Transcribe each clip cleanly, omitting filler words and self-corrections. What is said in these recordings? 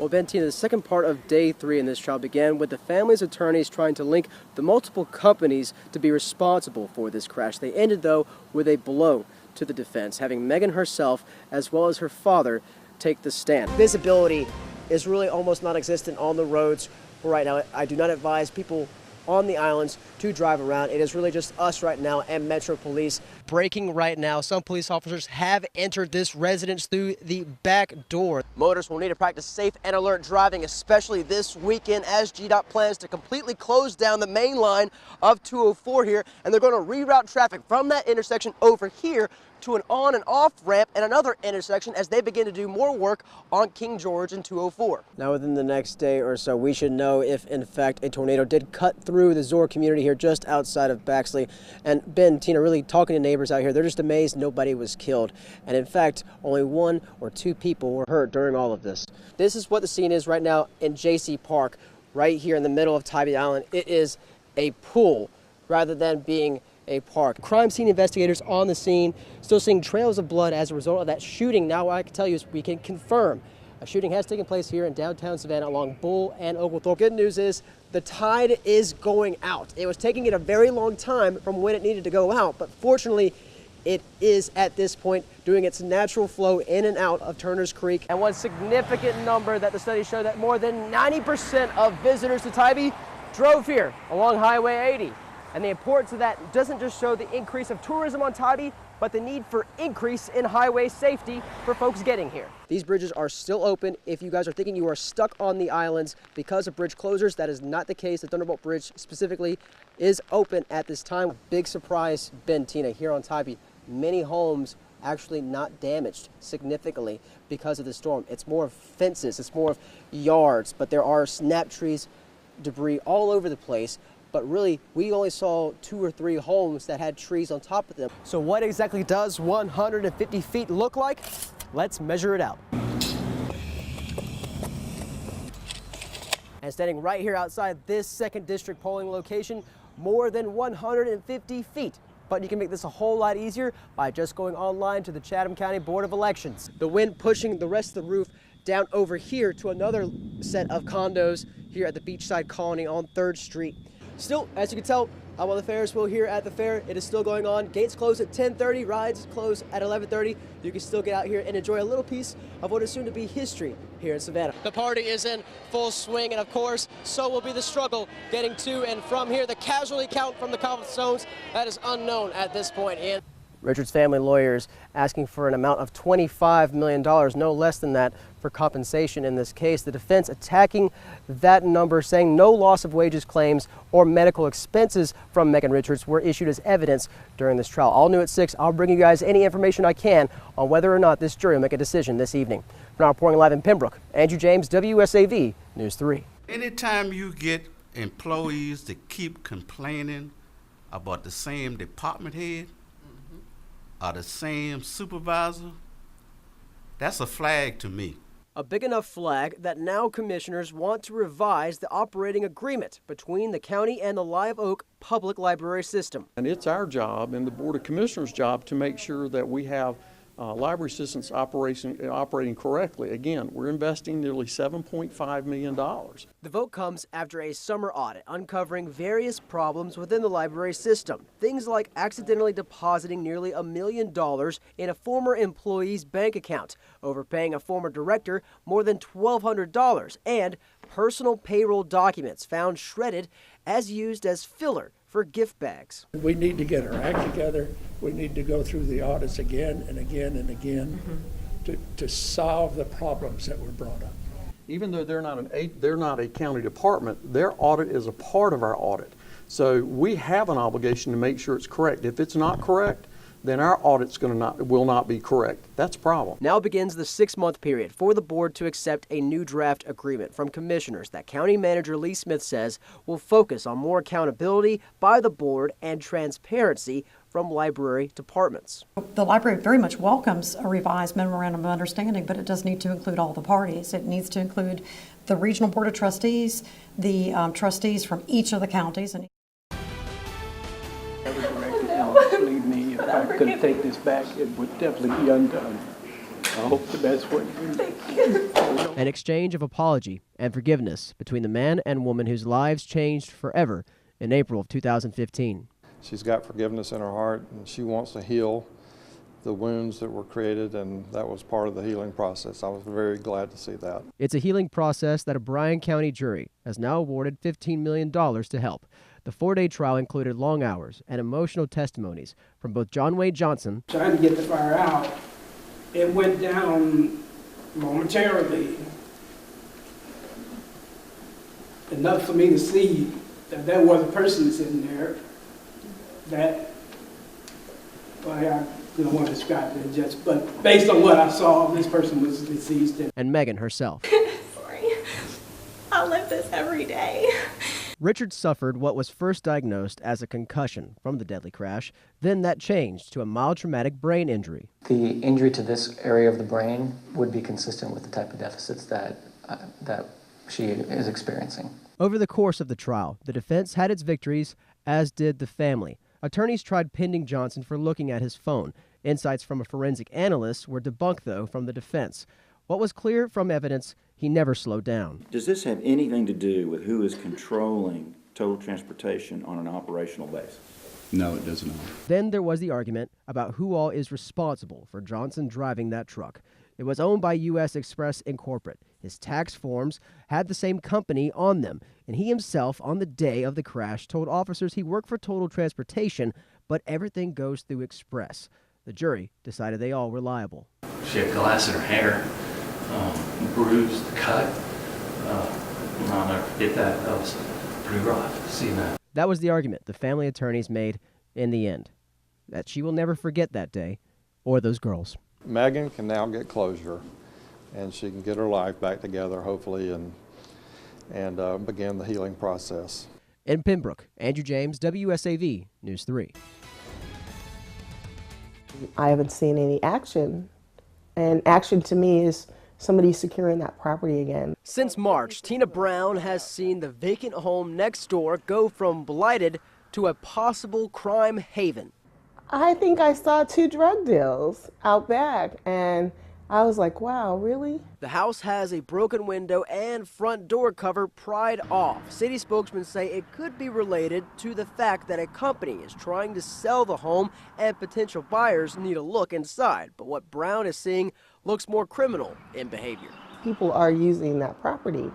Well, Bentina, the second part of day 3 in this trial began with the family's attorneys trying to link the multiple companies to be responsible for this crash. They ended, though, with a blow to the defense, having Megan herself, as well as her father, take the stand. Visibility is really almost non-existent on the roads right now. I do not advise people on the islands to drive around. It is really just us right now and Metro Police. Breaking right now, some police officers have entered this residence through the back door. Motorists will need to practice safe and alert driving, especially this weekend, as GDOT plans to completely close down the main line of 204 here, and they're going to reroute traffic from that intersection over here to an on and off ramp and another intersection as they begin to do more work on King George and 204. Now within the next day or so, we should know if in fact a tornado did cut through the Zoar community here just outside of Baxley. And Ben, Tina, really talking to neighbors out here, they're just amazed nobody was killed. And in fact, only 1 or 2 people were hurt during all of this. This is what the scene is right now in JC Park, right here in the middle of Tybee Island. It is a pool rather than being a park. Crime scene investigators on the scene, still seeing trails of blood as a result of that shooting. Now what I can tell you is we can confirm a shooting has taken place here in downtown Savannah along Bull and Oglethorpe. Good news is the tide is going out. It was taking it a very long time from when it needed to go out, but fortunately it is at this point doing its natural flow in and out of Turner's Creek. And one significant number that the study showed that more than 90% of visitors to Tybee drove here along Highway 80. And the importance of that doesn't just show the increase of tourism on Tybee, but the need for increase in highway safety for folks getting here. These bridges are still open. If you guys are thinking you are stuck on the islands because of bridge closures, that is not the case. The Thunderbolt Bridge specifically is open at this time. Big surprise, Ben, Tina, here on Tybee. Many homes actually not damaged significantly because of the storm. It's more of fences, it's more of yards, but there are snap trees, debris all over the place. But really, we only saw 2 or 3 homes that had trees on top of them. So what exactly does 150 feet look like? Let's measure it out. And standing right here outside this 2nd District polling location, more than 150 feet. But you can make this a whole lot easier by just going online to the Chatham County Board of Elections. The wind pushing the rest of the roof down over here to another set of condos here at the Beachside Colony on 3rd Street. Still, as you can tell, I'm on the Ferris wheel here at the fair. It is still going on. Gates close at 10:30, rides close at 11:30. You can still get out here and enjoy a little piece of what is soon to be history here in Savannah. The party is in full swing, and of course, so will be the struggle getting to and from here. The casualty count from the conflict zones, that is unknown at this point. And Richard's family lawyers asking for an amount of $25 million, no less than that, for compensation in this case. The defense attacking that number, saying no loss of wages claims or medical expenses from Megan Richards were issued as evidence during this trial. All new at 6, I'll bring you guys any information I can on whether or not this jury will make a decision this evening. Now reporting live in Pembroke, Andrew James, WSAV News 3. Anytime you get employees that keep complaining about the same department head, or the same supervisor, that's a flag to me. A big enough flag that now commissioners want to revise the operating agreement between the county and the Live Oak Public Library System. And it's our job and the Board of Commissioners' job to make sure that we have library systems operating correctly. Again, we're investing nearly $7.5 million. The vote comes after a summer audit uncovering various problems within the library system. Things like accidentally depositing nearly $1 million in a former employee's bank account, overpaying a former director more than $1,200, and personal payroll documents found shredded as used as filler for gift bags. We need to get our act together. We need to go through the audits again and again and again to solve the problems that were brought up. Even though they're not a county department, their audit is a part of our audit. So we have an obligation to make sure it's correct. If it's not correct, then our audit's will not be correct. That's a problem. Now begins the 6-month period for the board to accept a new draft agreement from commissioners that County Manager Lee Smith says will focus on more accountability by the board and transparency from library departments. The library very much welcomes a revised memorandum of understanding, but it does need to include all the parties. It needs to include the regional board of trustees, the trustees from each of the counties. And Believe me, if I could take this back, it would definitely be undone. hope the best for you. An exchange of apology and forgiveness between the man and woman whose lives changed forever in April of 2015. She's got forgiveness in her heart, and she wants to heal the wounds that were created, and that was part of the healing process. I was very glad to see that. It's a healing process that a Bryan County jury has now awarded $15 million to help. The 4-day trial included long hours and emotional testimonies from both John Wayne Johnson, trying to get the fire out. It went down momentarily, enough for me to see that there was a person sitting there that, well, I don't want to describe it just, but based on what I saw, this person was deceased. and Megan herself. Sorry, I live this every day. Richard suffered what was first diagnosed as a concussion from the deadly crash. Then that changed to a mild traumatic brain injury. The injury to this area of the brain would be consistent with the type of deficits that she is experiencing. Over the course of the trial, the defense had its victories, as did the family. Attorneys tried pending Johnson for looking at his phone. Insights from a forensic analyst were debunked, though, from the defense. What was clear from evidence, he never slowed down. Does this have anything to do with who is controlling total transportation on an operational basis? No, it does not. Then there was the argument about who all is responsible for Johnson driving that truck. It was owned by U.S. Express Incorporated. His tax forms had the same company on them, and he himself, on the day of the crash, told officers he worked for Total Transportation, but everything goes through Express. The jury decided they all were liable. She had glass in her hair, bruised, cut. I'll never forget that. That was pretty rough, seeing that. That was the argument the family attorneys made in the end, that she will never forget that day or those girls. Megan can now get closure, and she can get her life back together, hopefully, and begin the healing process. In Pembroke, Andrew James, WSAV News 3. I haven't seen any action, and action to me is somebody securing that property again. Since March, Tina Brown has seen the vacant home next door go from blighted to a possible crime haven. I think I saw 2 drug deals out back, and I was like, wow, really? The house has a broken window and front door cover pried off. City spokesmen say it could be related to the fact that a company is trying to sell the home and potential buyers need a look inside. But what Brown is seeing looks more criminal in behavior. People are using that property,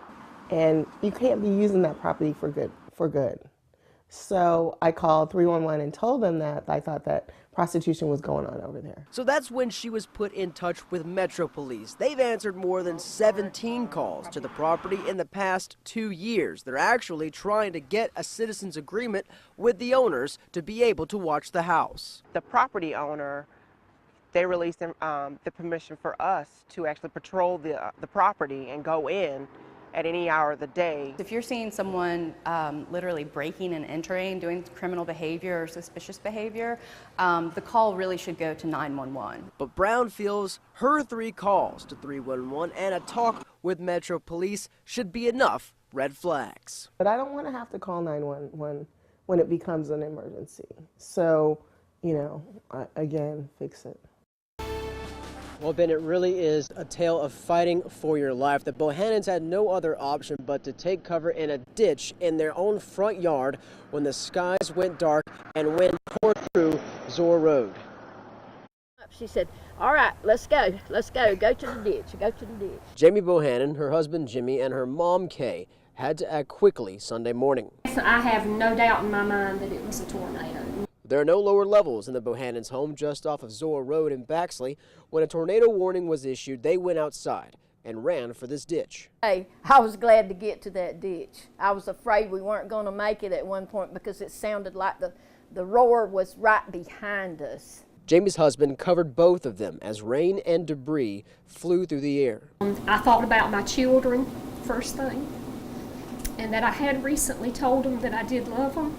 and you can't be using that property for good. So I called 311 and told them that I thought that prostitution was going on over there. So that's when she was put in touch with Metro Police. They've answered more than 17 calls to the property in the past 2 years. They're actually trying to get a citizens agreement with the owners to be able to watch the house. The property owner, they released the permission for us to actually patrol the property and go in at any hour of the day. If you're seeing someone literally breaking and entering, doing criminal behavior or suspicious behavior, the call really should go to 911. But Brown feels her 3 calls to 311 and a talk with Metro Police should be enough red flags. But I don't want to have to call 911 when it becomes an emergency. So, again, fix it. Well, Ben, it really is a tale of fighting for your life. The Bohannons had no other option but to take cover in a ditch in their own front yard when the skies went dark and wind tore through Zoar Road. She said, all right, let's go to the ditch. Jamie Bohannon, her husband Jimmy, and her mom Kay had to act quickly Sunday morning. I have no doubt in my mind that it was a tornado. There are no lower levels in the Bohannons' home just off of Zoar Road in Baxley. When a tornado warning was issued, they went outside and ran for this ditch. Hey, I was glad to get to that ditch. I was afraid we weren't going to make it at one point because it sounded like the roar was right behind us. Jamie's husband covered both of them as rain and debris flew through the air. I thought about my children first thing, and that I had recently told them that I did love them.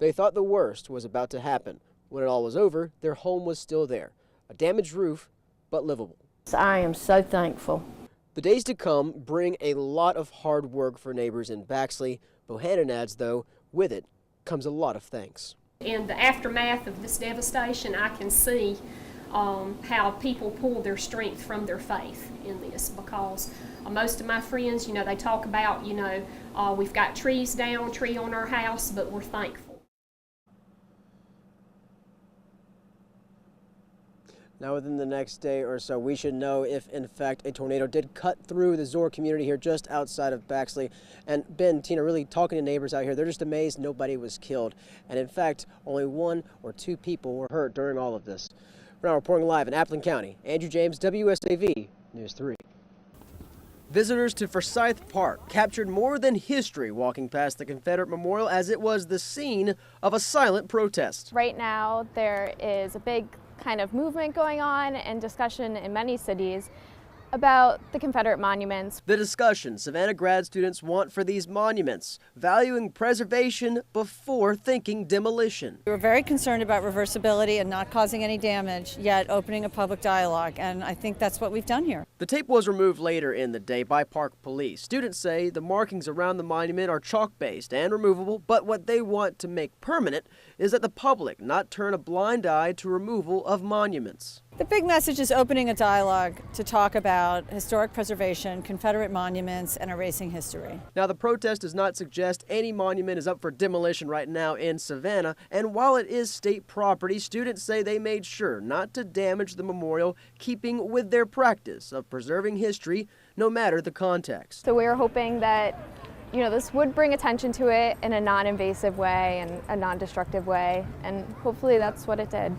They thought the worst was about to happen. When it all was over, their home was still there. A damaged roof, but livable. I am so thankful. The days to come bring a lot of hard work for neighbors in Baxley. Bohannon adds, though, with it comes a lot of thanks. In the aftermath of this devastation, I can see how people pull their strength from their faith in this, because most of my friends, they talk about, we've got trees down, tree on our house, but we're thankful. Now, within the next day or so, we should know if, in fact, a tornado did cut through the Zoar community here just outside of Baxley. And Ben, Tina, really talking to neighbors out here, they're just amazed nobody was killed. And in fact, only 1 or 2 people were hurt during all of this. We're now reporting live in Appleton County. Andrew James, WSAV News 3. Visitors to Forsyth Park captured more than history walking past the Confederate Memorial, as it was the scene of a silent protest. Right now, there is a big kind of movement going on and discussion in many cities about the Confederate monuments. The discussion Savannah grad students want for these monuments, valuing preservation before thinking demolition. We were very concerned about reversibility and not causing any damage, yet opening a public dialogue, and I think that's what we've done here. The tape was removed later in the day by Park Police. Students say the markings around the monument are chalk-based and removable, but what they want to make permanent is that the public not turn a blind eye to removal of monuments. The big message is opening a dialogue to talk about historic preservation, Confederate monuments, and erasing history. Now, the protest does not suggest any monument is up for demolition right now in Savannah, and while it is state property, students say they made sure not to damage the memorial, keeping with their practice of preserving history, no matter the context. So we're hoping that this would bring attention to it in a non-invasive way and a non-destructive way, and hopefully that's what it did.